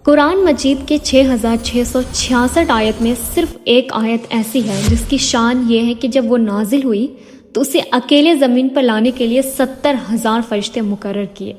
قرآن مجید کے 6666 آیت میں صرف ایک آیت ایسی ہے جس کی شان یہ ہے کہ جب وہ نازل ہوئی تو اسے اکیلے زمین پر لانے کے لیے 70,000 فرشتے مقرر کیے۔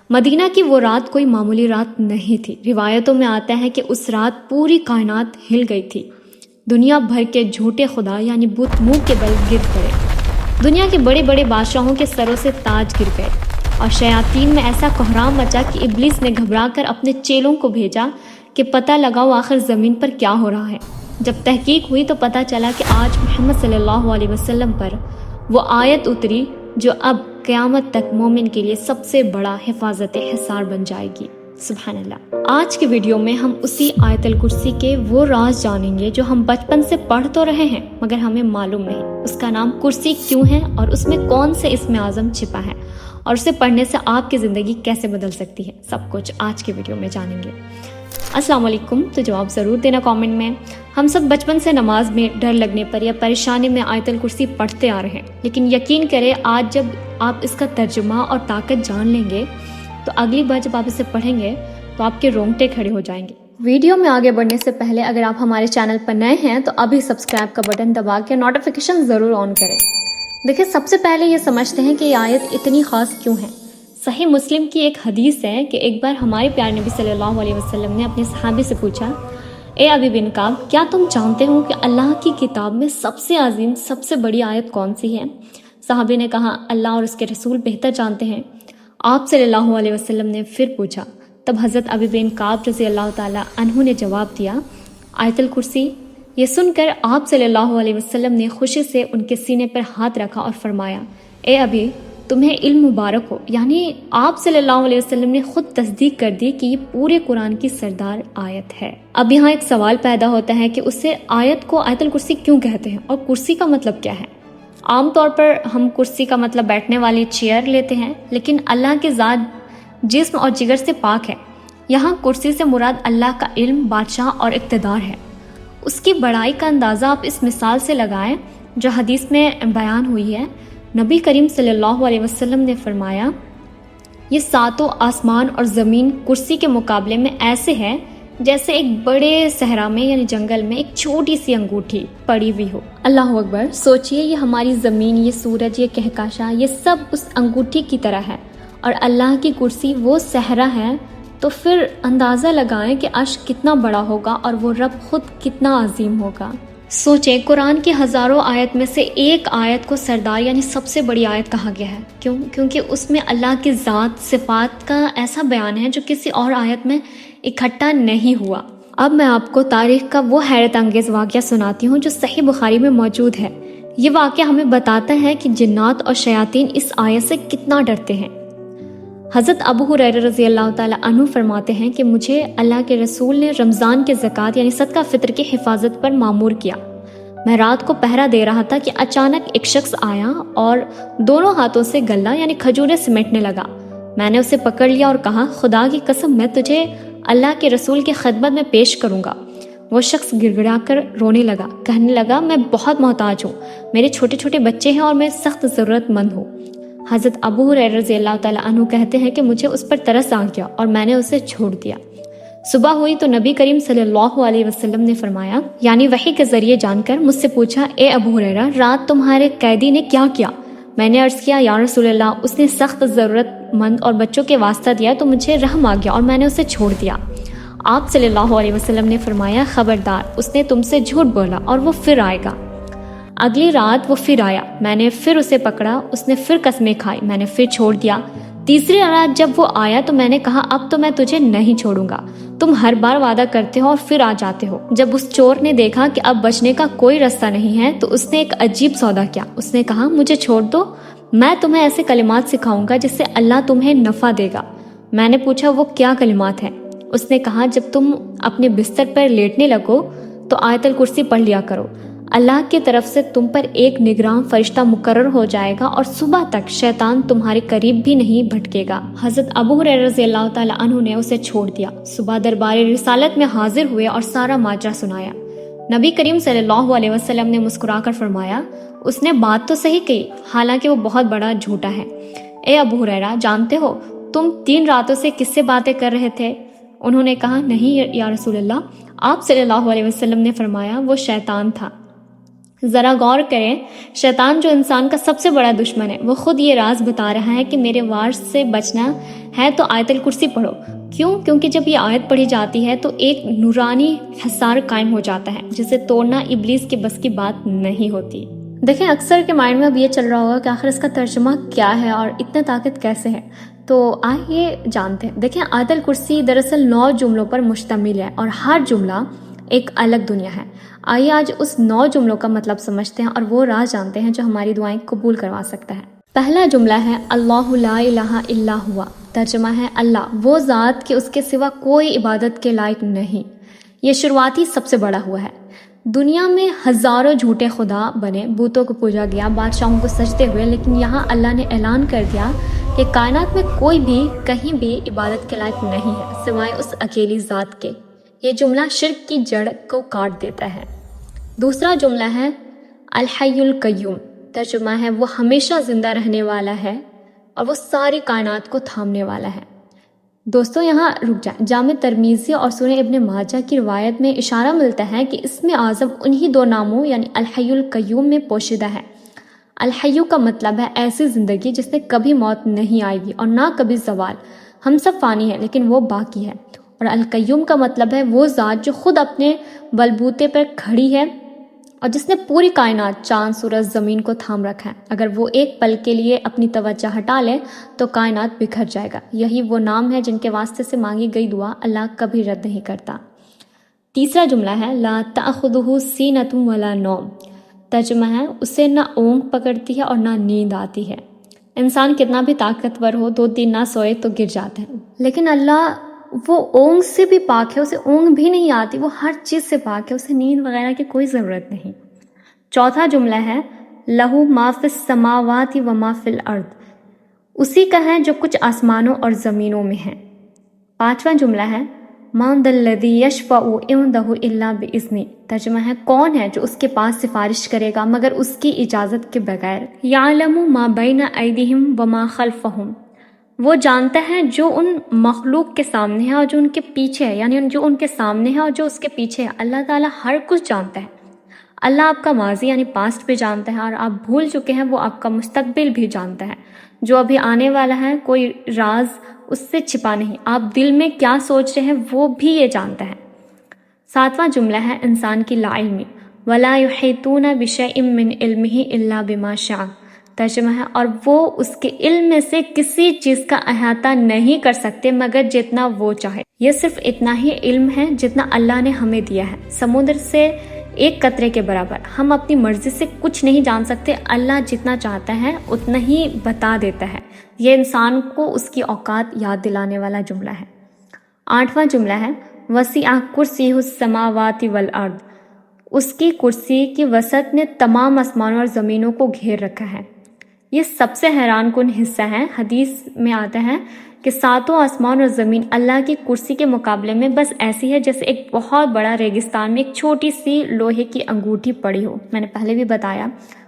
مدینہ کی وہ رات کوئی معمولی رات نہیں تھی۔ روایتوں میں آتا ہے کہ اس رات پوری کائنات ہل گئی تھی۔ دنیا بھر کے جھوٹے خدا یعنی بت منہ کے بل گر پڑے۔ دنیا کے بڑے بڑے بادشاہوں کے سروں سے تاج گر گئے اور شیاطین میں ایسا کوہرام مچا کہ ابلیس نے گھبرا کر اپنے چیلوں کو بھیجا کہ پتہ لگاؤ آخر زمین پر کیا ہو رہا ہے۔ جب تحقیق ہوئی تو پتہ چلا کہ آج محمد صلی اللہ علیہ وسلم پر وہ آیت اتری جو اب قیامت تک مومن کے لیے سب سے بڑا حفاظت حصار بن جائے گی۔ سبحان اللہ۔ آج کی ویڈیو میں ہم اسی آیت الکرسی کے وہ راز جانیں گے جو ہم بچپن سے پڑھ تو رہے ہیں مگر ہمیں معلوم نہیں اس کا نام کرسی کیوں ہے اور اس میں کون سے اسم اعظم چھپا ہے اور اسے پڑھنے سے آپ کی زندگی کیسے بدل سکتی ہے، سب کچھ آج کے ویڈیو میں جانیں گے۔ السلام علیکم۔ تو جواب ضرور دینا کامنٹ میں۔ ہم سب بچپن سے نماز میں ڈر لگنے پر یا پریشانی میں آیت الکرسی پڑھتے آ رہے ہیں، لیکن یقین کریں آج جب آپ اس کا ترجمہ اور طاقت جان لیں گے تو اگلی بار جب آپ اسے پڑھیں گے تو آپ کے رونگٹے کھڑے ہو جائیں گے۔ ویڈیو میں آگے بڑھنے سے پہلے اگر آپ ہمارے چینل پر نئے ہیں تو ابھی سبسکرائب کا بٹن دبا کے نوٹیفیکیشن ضرور آن کریں۔ دیکھیں، سب سے پہلے یہ سمجھتے ہیں کہ یہ آیت اتنی خاص کیوں ہے۔ صحیح مسلم کی ایک حدیث ہے کہ ایک بار ہمارے پیارے نبی صلی اللہ علیہ وسلم نے اپنے صحابی سے پوچھا، اے ابی بن کعب، کیا تم جانتے ہو کہ اللہ کی کتاب میں سب سے عظیم سب سے بڑی آیت کون سی ہے؟ صحابی نے کہا، اللہ اور اس کے رسول بہتر جانتے ہیں۔ آپ صلی اللہ علیہ وسلم نے پھر پوچھا، تب حضرت ابی بن کعب رضی اللہ تعالیٰ عنہ نے جواب دیا، آیت الکرسی۔ یہ سن کر آپ صلی اللہ علیہ وسلم نے خوشی سے ان کے سینے پر ہاتھ رکھا اور فرمایا، اے ابی، تمہیں علم مبارک ہو۔ یعنی آپ صلی اللہ علیہ وسلم نے خود تصدیق کر دی کہ یہ پورے قرآن کی سردار آیت ہے۔ اب یہاں ایک سوال پیدا ہوتا ہے کہ اسے آیت کو آیت الکرسی کیوں کہتے ہیں اور کرسی کا مطلب کیا ہے؟ عام طور پر ہم کرسی کا مطلب بیٹھنے والی چیئر لیتے ہیں، لیکن اللہ کی ذات جسم اور جگر سے پاک ہے۔ یہاں کرسی سے مراد اللہ کا علم، بادشاہ اور اقتدار ہے۔ اس کی بڑائی کا اندازہ آپ اس مثال سے لگائیں جو حدیث میں بیان ہوئی ہے۔ نبی کریم صلی اللہ علیہ وسلم نے فرمایا، یہ ساتوں آسمان اور زمین کرسی کے مقابلے میں ایسے ہے جیسے ایک بڑے صحرا میں یعنی جنگل میں ایک چھوٹی سی انگوٹھی پڑی ہوئی ہو۔ اللہ اکبر۔ سوچئے، یہ ہماری زمین، یہ سورج، یہ کہکشاں، یہ سب اس انگوٹھی کی طرح ہے اور اللہ کی کرسی وہ صحرا ہے، تو پھر اندازہ لگائیں کہ عرش کتنا بڑا ہوگا اور وہ رب خود کتنا عظیم ہوگا۔ سوچیں، قرآن کی ہزاروں آیت میں سے ایک آیت کو سردار یعنی سب سے بڑی آیت کہا گیا ہے۔ کیوں؟ کیونکہ اس میں اللہ کی ذات، صفات کا ایسا بیان ہے جو کسی اور آیت میں اکٹھا نہیں ہوا۔ اب میں آپ کو تاریخ کا وہ حیرت انگیز واقعہ سناتی ہوں جو صحیح بخاری میں موجود ہے۔ یہ واقعہ ہمیں بتاتا ہے کہ جنات اور شیاطین اس آیت سے کتنا ڈرتے ہیں۔ حضرت ابو ہریرہ رضی اللہ تعالیٰ عنہ فرماتے ہیں کہ مجھے اللہ کے رسول نے رمضان کے زکوٰۃ یعنی صدقہ فطر کی حفاظت پر مامور کیا۔ میں رات کو پہرا دے رہا تھا کہ اچانک ایک شخص آیا اور دونوں ہاتھوں سے گلا یعنی کھجوریں سمیٹنے لگا۔ میں نے اسے پکڑ لیا اور کہا، خدا کی قسم، میں تجھے اللہ کے رسول کی خدمت میں پیش کروں گا۔ وہ شخص گڑ گڑا کر رونے لگا، کہنے لگا، میں بہت محتاج ہوں، میرے چھوٹے چھوٹے بچے ہیں اور میں سخت ضرورت مند ہوں۔ حضرت ابو ہریرہ رضی اللہ تعالیٰ عنہ کہتے ہیں کہ مجھے اس پر ترس آ گیا اور میں نے اسے چھوڑ دیا۔ صبح ہوئی تو نبی کریم صلی اللہ علیہ وسلم نے فرمایا، یعنی وحی کے ذریعے جان کر مجھ سے پوچھا، اے ابو ہریرہ، رات تمہارے قیدی نے کیا کیا؟ میں نے عرض کیا، یا رسول اللہ، اس نے سخت ضرورت مند اور بچوں کے واسطہ دیا تو مجھے رحم آ گیا اور میں نے اسے چھوڑ دیا۔ آپ صلی اللہ علیہ وسلم نے فرمایا، خبردار، اس نے تم سے جھوٹ بولا اور وہ پھر آئے گا۔ اگلی رات وہ پھر آیا، میں نے پھر اسے پکڑا، اس نے پھر قسمیں کھائی، میں نے پھر چھوڑ دیا۔ تیسری رات جب وہ آیا تو میں نے کہا، اب تو میں تجھے نہیں چھوڑوں گا، تم ہر بار وعدہ کرتے ہو اور پھر آ جاتے ہو۔ جب اس چور نے دیکھا کہ اب بچنے کا کوئی راستہ نہیں ہے تو اس نے ایک عجیب سودا کیا۔ اس نے کہا، مجھے چھوڑ دو، میں تمہیں ایسے کلمات سکھاؤں گا جس سے اللہ تمہیں نفع دے گا۔ میں نے پوچھا، وہ کیا کلمات ہیں؟ اس نے کہا، جب تم اپنے بستر پر لیٹنے لگو تو آیت الکرسی پڑھ لیا کرو، اللہ کی طرف سے تم پر ایک نگراں فرشتہ مقرر ہو جائے گا اور صبح تک شیطان تمہارے قریب بھی نہیں بھٹکے گا۔ حضرت ابو ہریرہ رضی اللہ تعالیٰ عنہ نے اسے چھوڑ دیا۔ صبح دربار رسالت میں حاضر ہوئے اور سارا ماجرا سنایا۔ نبی کریم صلی اللہ علیہ وسلم نے مسکرا کر فرمایا، اس نے بات تو صحیح کہی، حالانکہ وہ بہت بڑا جھوٹا ہے۔ اے ابو ہریرہ، جانتے ہو تم 3 راتوں سے کس سے باتیں کر رہے تھے؟ انہوں نے کہا نہیں یا رسول اللہ. آپ صلی اللہ علیہ وسلم نے فرمایا وہ شیطان تھا. ذرا غور کریں، شیطان جو انسان کا سب سے بڑا دشمن ہے، وہ خود یہ راز بتا رہا ہے کہ میرے وار سے بچنا ہے تو آیت الکرسی پڑھو. کیوں؟ کیونکہ جب یہ آیت پڑھی جاتی ہے تو ایک نورانی حصار قائم ہو جاتا ہے جسے توڑنا ابلیس کے بس کی بات نہیں ہوتی. دیکھیں اکثر کے مائنڈ میں اب یہ چل رہا ہوگا کہ آخر اس کا ترجمہ کیا ہے اور اتنے طاقت کیسے ہے، تو آئیے جانتے ہیں. دیکھیں آیت الکرسی دراصل 9 جملوں پر مشتمل ہے اور ہر جملہ ایک الگ دنیا ہے. آئیے آج اس 9 جملوں کا مطلب سمجھتے ہیں اور وہ راز جانتے ہیں جو ہماری دعائیں قبول کروا سکتا ہے. پہلا جملہ ہے اللہ لا الہ الا ہوا. ترجمہ ہے اللہ وہ ذات کہ اس کے سوا کوئی عبادت کے لائق نہیں. یہ شروعاتی سب سے بڑا ہوا ہے. دنیا میں ہزاروں جھوٹے خدا بنے، بتوں کو پوجا گیا، بادشاہوں کو سجدے ہوئے، لیکن یہاں اللہ نے اعلان کر دیا کہ کائنات میں کوئی بھی کہیں بھی عبادت کے لائق نہیں ہے سوائے اس اکیلی ذات کے. یہ جملہ شرک کی جڑ کو کاٹ دیتا ہے. دوسرا جملہ ہے الحی القیوم. ترجمہ ہے وہ ہمیشہ زندہ رہنے والا ہے اور وہ ساری کائنات کو تھامنے والا ہے. دوستو یہاں رک جائیں. جامع ترمذی اور سنن ابن ماجہ کی روایت میں اشارہ ملتا ہے کہ اسم اعظم انہی 2 ناموں یعنی الحی القیوم میں پوشیدہ ہے. الحیو کا مطلب ہے ایسی زندگی جس میں کبھی موت نہیں آئے گی اور نہ کبھی زوال. ہم سب فانی ہیں لیکن وہ باقی ہے. اور القیوم کا مطلب ہے وہ ذات جو خود اپنے بلبوتے پر کھڑی ہے اور جس نے پوری کائنات، چاند، سورج، زمین کو تھام رکھا ہے. اگر وہ ایک پل کے لیے اپنی توجہ ہٹا لے تو کائنات بکھر جائے گا. یہی وہ نام ہے جن کے واسطے سے مانگی گئی دعا اللہ کبھی رد نہیں کرتا. تیسرا جملہ ہے لا تأخذہ سینۃ ولا نوم. ترجمہ ہے اسے نہ اونگ پکڑتی ہے اور نہ نیند آتی ہے. انسان کتنا بھی طاقتور ہو 2 دن نہ سوئے تو گر جاتا ہے، لیکن اللہ وہ اونگ سے بھی پاک ہے، اسے اونگ بھی نہیں آتی، وہ ہر چیز سے پاک ہے، اسے نیند وغیرہ کی کوئی ضرورت نہیں. چوتھا جملہ ہے لہو ما فی السماوات و ما فی الارض. اسی کا ہے جو کچھ آسمانوں اور زمینوں میں ہے. پانچواں جملہ ہے من ذا الذی یشفع عندہ الا باذنہ. ترجمہ ہے کون ہے جو اس کے پاس سفارش کرے گا مگر اس کی اجازت کے بغیر. یعلم ما بین ایدیہم وما خلفہم. وہ جانتا ہے جو ان مخلوق کے سامنے ہے اور جو ان کے پیچھے ہے، یعنی جو ان کے سامنے ہے اور جو اس کے پیچھے ہے. اللہ تعالیٰ ہر کچھ جانتا ہے. اللہ آپ کا ماضی یعنی پاسٹ بھی جانتا ہے اور آپ بھول چکے ہیں وہ آپ کا مستقبل بھی جانتا ہے. جو ابھی آنے والا ہے کوئی راز اس سے چھپا نہیں. آپ دل میں کیا سوچ رہے ہیں وہ بھی یہ جانتا ہے. ساتواں جملہ ہے انسان کی لا علمی. ولا یحیطون بشیء من علمہ الا بما شاء. ترجمہ ہے اور وہ اس کے علم میں سے کسی چیز کا احاطہ نہیں کر سکتے مگر جتنا وہ چاہے. یہ صرف اتنا ہی علم ہے جتنا اللہ نے ہمیں دیا ہے، سمندر سے ایک قطرے کے برابر. ہم اپنی مرضی سے کچھ نہیں جان سکتے، اللہ جتنا چاہتا ہے اتنا ہی بتا دیتا ہے. یہ انسان کو اس کی اوقات یاد دلانے والا جملہ ہے. آٹھواں جملہ ہے وسع کرسیہ السماوات والارض. اس کی کرسی کی وسعت نے تمام آسمانوں اور زمینوں کو گھیر رکھا ہے. یہ سب سے حیران کن حصہ ہے. حدیث میں آتا ہے کہ 7 آسمان اور زمین اللہ کی کرسی کے مقابلے میں بس ایسی ہے جیسے ایک بہت بڑا ریگستان میں ایک چھوٹی سی لوہے کی انگوٹھی پڑی ہو. میں نے پہلے بھی بتایا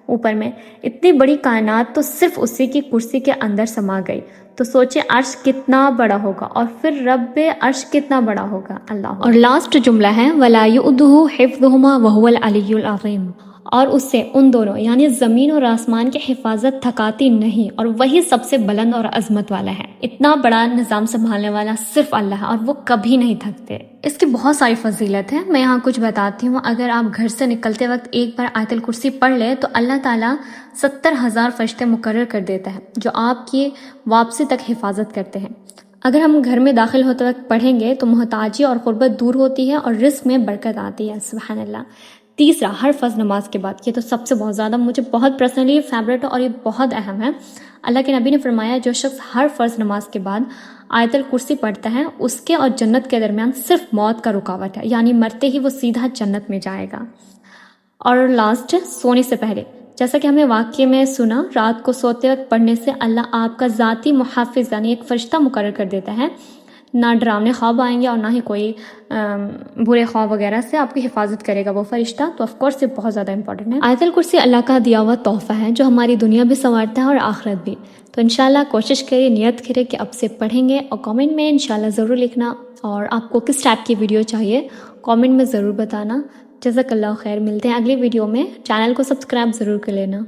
اوپر میں اتنی بڑی کائنات تو صرف اسی کی کرسی کے اندر سما گئی. تو سوچے عرش کتنا بڑا ہوگا اور پھر رب عرش کتنا بڑا ہوگا اللہ. اور لاسٹ جملہ ہے ولا یؤدہ حفظہما وہو العلی العظیم. اور اس سے ان دونوں یعنی زمین اور آسمان کی حفاظت تھکاتی نہیں اور وہی سب سے بلند اور عظمت والا ہے. اتنا بڑا نظام سنبھالنے والا صرف اللہ ہے اور وہ کبھی نہیں تھکتے. اس کی بہت ساری فضیلت ہے، میں یہاں کچھ بتاتی ہوں. اگر آپ گھر سے نکلتے وقت ایک بار آیت الکرسی پڑھ لیں تو اللہ تعالیٰ 70,000 فرشتے مقرر کر دیتا ہے جو آپ کی واپسی تک حفاظت کرتے ہیں. اگر ہم گھر میں داخل ہوتے وقت پڑھیں گے تو محتاجی اور غربت دور ہوتی ہے اور رزق میں برکت آتی ہے. سبحان اللہ. تیسرا ہر فرض نماز کے بعد، یہ تو سب سے بہت زیادہ مجھے بہت پرسنلی فیوریٹ ہے اور یہ بہت اہم ہے. اللہ کے نبی نے فرمایا جو شخص ہر فرض نماز کے بعد آیت الکرسی پڑھتا ہے اس کے اور جنت کے درمیان صرف موت کا رکاوٹ ہے، یعنی مرتے ہی وہ سیدھا جنت میں جائے گا. اور لاسٹ سونے سے پہلے، جیسا کہ ہم نے واقعے میں سنا، رات کو سوتے وقت پڑھنے سے اللہ آپ کا ذاتی محافظ یعنی ایک فرشتہ مقرر کر دیتا ہے. نہ ڈراونے خواب آئیں گے اور نہ ہی کوئی برے خواب وغیرہ سے آپ کی حفاظت کرے گا وہ فرشتہ. تو آف کورس یہ بہت زیادہ امپورٹنٹ ہے. آیت الکرسی اللہ کا دیا ہوا تحفہ ہے جو ہماری دنیا بھی سنوارتا ہے اور آخرت بھی. تو انشاءاللہ کوشش کریے، نیت کرے کہ اب سے پڑھیں گے اور کامنٹ میں انشاءاللہ ضرور لکھنا. اور آپ کو کس ٹائپ کی ویڈیو چاہیے کامنٹ میں ضرور بتانا۔ جزاک اللہ خیر، ملتے ہیں اگلی ویڈیو میں، چینل کو سبسکرائب ضرور کر لینا۔